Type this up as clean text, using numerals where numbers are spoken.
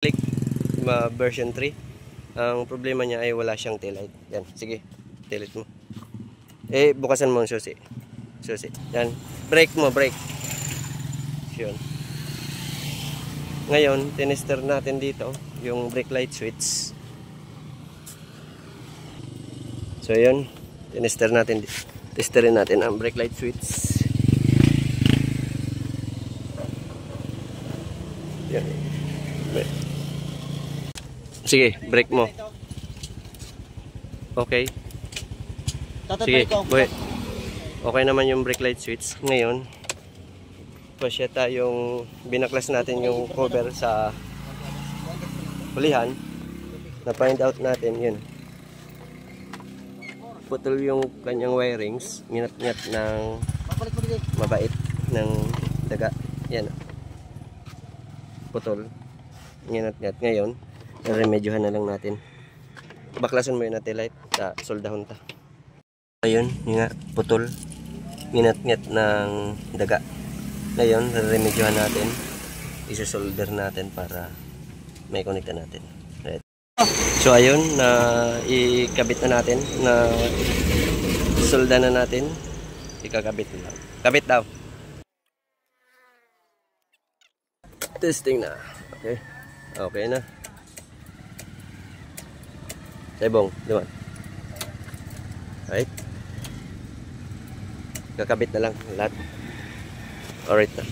Click version 3. Ang problema niya ay wala siyang taillight. Yan, sige, taillight mo. Bukasan mo ang susi. Yan, brake mo, brake. Yun. Ngayon, tinester natin dito yung brake light switch. So yun, testerin natin ang brake light switch. Yan. Sige, brake mo. Okay. Sige, buhay. Okay naman yung brake light switch. Ngayon, pasya tayong binaklas natin yung cover sa hulihan. Na-find out natin yun. Putol yung kanyang wirings. Nginat-ngat ng mabait ng daga. Yan. Putol. Nginat-ngat. Ngayon, remedyohan na lang natin. Baklasan mo yun natin light. Soldahon ta. Ayun, yun nga, putol. Nginat-ngat ng daga. Ngayon, remedyohan natin. Isa-solder natin para may connecta natin. Right. So ayun, ikabit na natin. Solda na natin. Ikakabit na lang. Kabit daw. Testing na. Okay. Okay na. Saibong, diba? Right. Kakabit na lang lahat. Alright na.